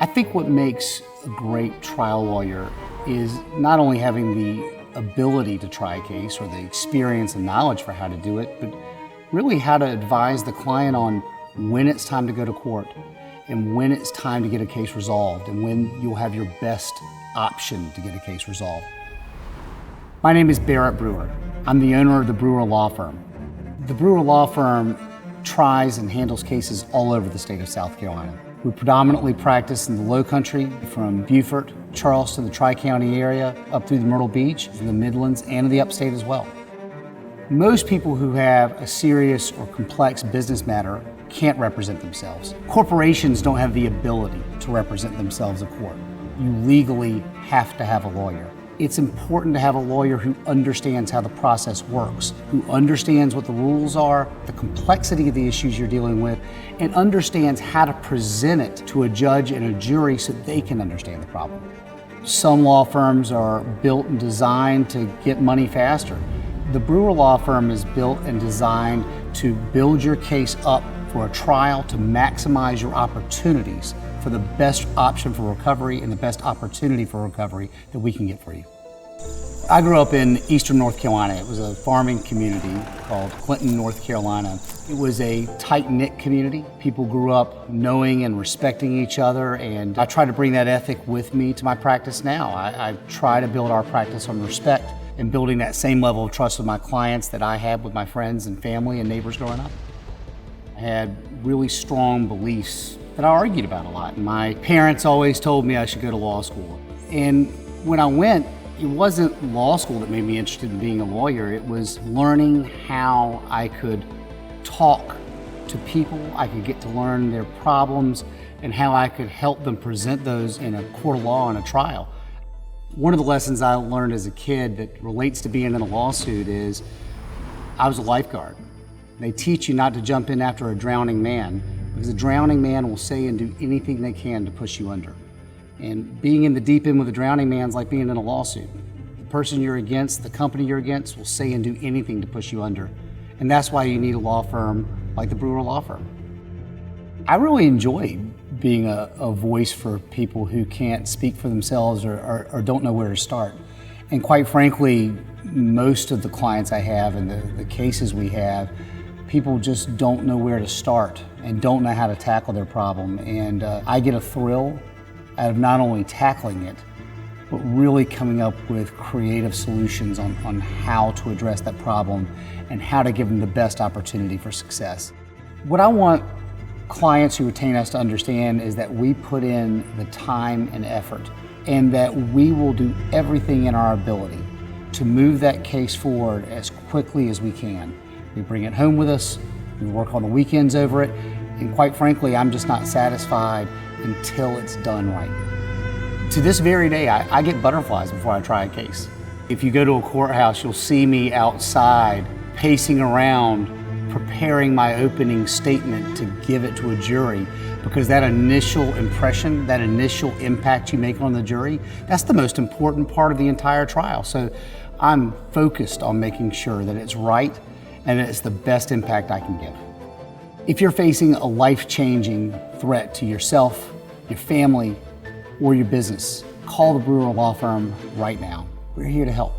I think what makes a great trial lawyer is not only having the ability to try a case or the experience and knowledge for how to do it, but really how to advise the client on when it's time to go to court and when it's time to get a case resolved and when you'll have your best option to get a case resolved. My name is Barrett Brewer. I'm the owner of the Brewer Law Firm. The Brewer Law Firm tries and handles cases all over the state of South Carolina. We predominantly practice in the Low Country, from Beaufort, Charleston, the Tri-County area, up through the Myrtle Beach, in the Midlands, and in the Upstate as well. Most people who have a serious or complex business matter can't represent themselves. Corporations don't have the ability to represent themselves in court. You legally have to have a lawyer. It's important to have a lawyer who understands how the process works, who understands what the rules are, the complexity of the issues you're dealing with, and understands how to present it to a judge and a jury so they can understand the problem. Some law firms are built and designed to get money faster. The Brewer Law Firm is built and designed to build your case up for a trial to maximize your opportunities for the best option for recovery and the best opportunity for recovery that we can get for you. I grew up in eastern North Carolina. It was a farming community called Clinton, North Carolina. It was a tight-knit community. People grew up knowing and respecting each other, and I try to bring that ethic with me to my practice now. I try to build our practice on respect and building that same level of trust with my clients that I had with my friends and family and neighbors growing up. I had really strong beliefs that I argued about a lot. My parents always told me I should go to law school. And when I went, it wasn't law school that made me interested in being a lawyer. It was learning how I could talk to people, I could get to learn their problems, and how I could help them present those in a court of law and a trial. One of the lessons I learned as a kid that relates to being in a lawsuit is I was a lifeguard. They teach you not to jump in after a drowning man, because a drowning man will say and do anything they can to push you under. And being in the deep end with a drowning man is like being in a lawsuit. The person you're against, the company you're against, will say and do anything to push you under. And that's why you need a law firm like the Brewer Law Firm. I really enjoy being a voice for people who can't speak for themselves or don't know where to start. And quite frankly, most of the clients I have and the cases we have, people just don't know where to start and don't know how to tackle their problem. And I get a thrill out of not only tackling it, but really coming up with creative solutions on how to address that problem and how to give them the best opportunity for success. What I want clients who retain us to understand is that we put in the time and effort, and that we will do everything in our ability to move that case forward as quickly as we can. We bring it home with us, we work on the weekends over it, and quite frankly, I'm just not satisfied until it's done right. To this very day, I get butterflies before I try a case. If you go to a courthouse, you'll see me outside, pacing around, preparing my opening statement to give it to a jury, because that initial impression, that initial impact you make on the jury, that's the most important part of the entire trial. So I'm focused on making sure that it's right and that it's the best impact I can give. If you're facing a life-changing threat to yourself, your family, or your business, call the Brewer Law Firm right now. We're here to help.